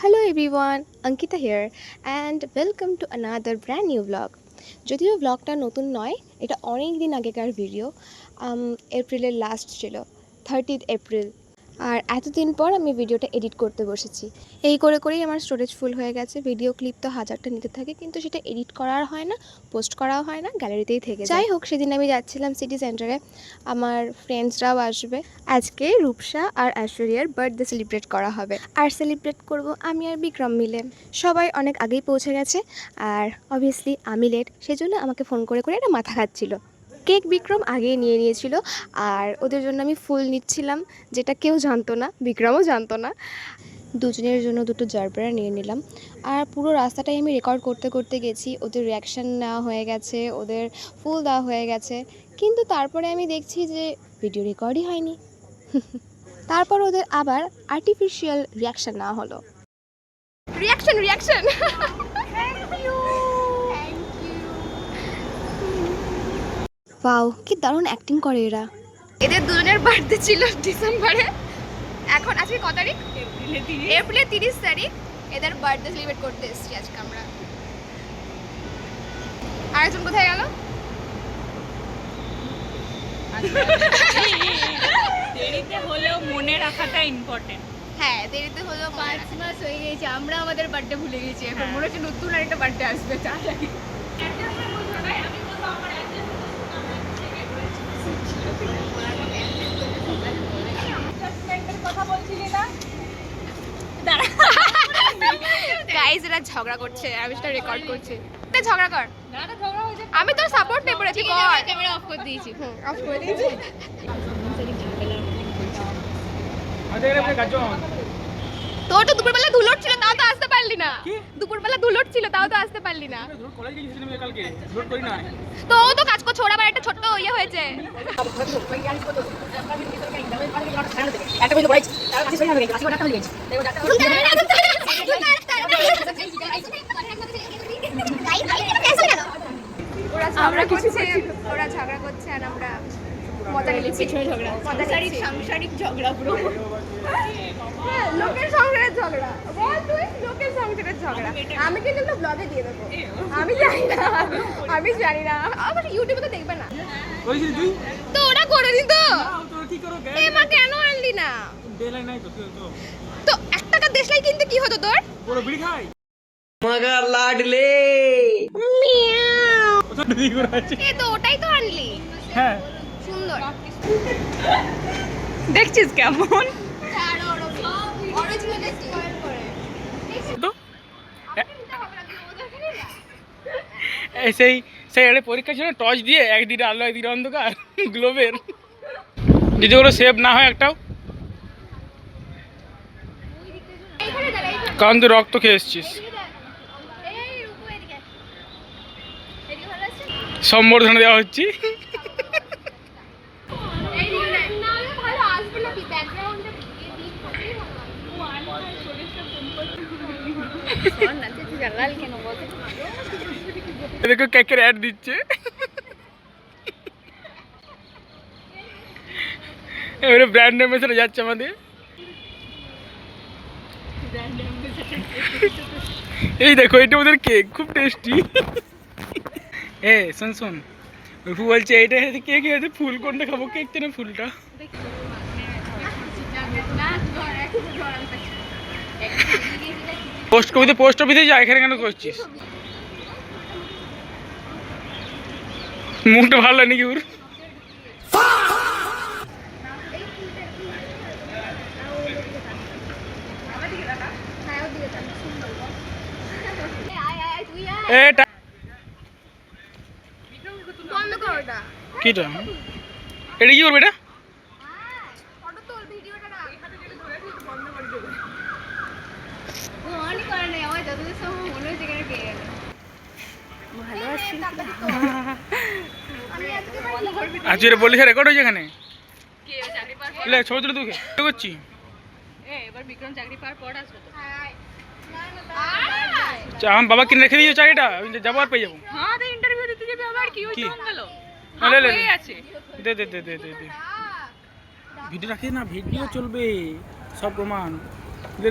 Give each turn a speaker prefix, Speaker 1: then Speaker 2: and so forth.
Speaker 1: Hello everyone, Ankita here and welcome to another brand new vlog. যদিও ব্লগটা নতুন নয়, এটা অনেক দিন আগেকার ভিডিও। এপ্রিলের লাস্ট ছিল 30th এপ্রিল। আর এতদিন পর আমি ভিডিওটা এডিট করতে বসেছি। এই করে করেই আমার স্টোরেজ ফুল হয়ে গেছে। ভিডিও ক্লিপ তো হাজারটা নিতে থাকে, কিন্তু সেটা এডিট করা আর হয় না, পোস্ট করাও হয় না, গ্যালারিতেই থেকে যায়। যাই হোক, সেদিন আমি যাচ্ছিলাম সিটি সেন্টারে, আমার ফ্রেন্ডসরাও আসবে। আজকে রূপসা আর ঐশ্বরিয়ার বার্থডে সেলিব্রেট করা হবে, আর সেলিব্রেট করব আমি আর বিক্রম মিলে। সবাই অনেক আগেই পৌঁছে গেছে, আর অবভিয়াসলি আমি লেট, সেজন্য আমাকে ফোন করে করে এটা মাথা খাচ্ছিল। কেক বিক্রম আগেই নিয়ে নিয়েছিল, আর ওদের জন্য আমি ফুল নিচ্ছিলাম, যেটা কেউ জানতো না, বিক্রমও জানতো না। দুজনের জন্য দুটো জারবেরা নিয়ে নিলাম, আর পুরো রাস্তাটাই আমি রেকর্ড করতে করতে গেছি। ওদের রিয়াকশান নেওয়া হয়ে গেছে, ওদের ফুল দেওয়া হয়ে গেছে, কিন্তু তারপরে আমি দেখছি যে ভিডিও রেকর্ডই হয়নি। তারপর ওদের আবার আর্টিফিশিয়াল রিয়াকশান নেওয়া হলো। রিয়াকশান ওয়াও, কি দারুণ অ্যাক্টিং করে এরা। এদের দুজনের বার্থডে ছিল ডিসেম্বরে, এখন আজকে কত তারিখ? এপ্রিলের 30 তারিখ। এদের বার্থডে সেলিব্রেট করতে এসেছি আজকে আমরা। আরেকজন কোথায় গেল?
Speaker 2: দেরিতে হলেও মনে রাখাটা ইম্পর্টেন্ট।
Speaker 1: হ্যাঁ, দেরিতে হলেও
Speaker 2: 5 মাস হয়ে গেছে, আমরা আমাদের বার্থডে ভুলে গেছি। এখন মনে হচ্ছে নতুন আরেকটা বার্থডে আসবে।
Speaker 1: গাইস, এরা ঝগড়া করছে, আমি সেটা রেকর্ড করছি। তুই ঝগড়া কর, আমি তোর সাপোর্ট নেব রে, তুই কর।
Speaker 2: ক্যামেরা অফ করে দিয়েছি।
Speaker 1: অফ করে দিয়েছি। তোর তো দুপুরবেলা ধুলোট ছিল, তাও তো আসতে পারলি না। দুপুরবেলা ধুলোট ছিল, তাও তো আসতে পারলি না। তো ও তো কাজ করছে, ওর আবার একটা ছোট্ট ইয়ে হয়েছে। ওরা ঝগড়া করছে আর আমরা মজা নিচ্ছি।
Speaker 2: সাংসারিক ঝগড়া পুরো।
Speaker 1: লোকের সংসারের ঝগড়া, বল তুই, লোকের সংসারের ঝগড়া। আমি কিন্তু এগুলো ব্লগে দিয়ে দেবো। আমি জানি না, আবার ইউটিউবে তো দেখবে না। তো ওরা করে দিত। এ মা, কেন আনলি না? তো 1 টাকা দেশলাই কিনতে কি হতো তোর?
Speaker 3: মগার লাডলে
Speaker 1: এ তো ওটাই তো আনলি।
Speaker 3: হ্যাঁ,
Speaker 1: সুন্দর।
Speaker 2: দেখছিস কেমন?
Speaker 3: সেই একটা পরীক্ষা ছিল, টর্চ দিয়ে একদিকে আলো একদিকে অন্ধকার, গ্লোবের। যদি ওগুলো সেভ না হয় একটাও, কারণ তুই রক্ত খেয়ে এসছিস। সম্বর্ধনা দেওয়া হচ্ছে। দেখো কেকের অ্যাড দিচ্ছে। এবারে ব্র্যান্ড অ্যাম্বাসেডর যাচ্ছে আমাদের। এই দেখো, এটা ওদের কেক, খুব টেস্টি। এ শোন, রূপু বলছে এইটা কেক আছে, ফুল কোনটা খাবো, কেকটা না ফুলটা? পোস্ট অফিসে যা, এখানে কেন করছিস? মুখটা ভালো লাগে নাকি ওর? কিটা এটা কি করবে? এটা আচ্ছা, এটা বলিস রেকর্ড হয়েছে এখানে। ছবি তুলে তোকে করছি।
Speaker 2: এবার বিক্রম চাকরি পাওয়ার পর আসবে তো।
Speaker 3: আমার বাবা কিনে রেখে দিয়েছে চাকরিটা, আমি যাবো আর পেয়ে যাবো।
Speaker 2: হ্যাঁ, তো ইন্টারভিউ দিতে যাবে আবার, কি হইছে গেল? দে
Speaker 3: ভিডিও রাখিস না, ভিডিও চলবে, সব প্রমাণ। দে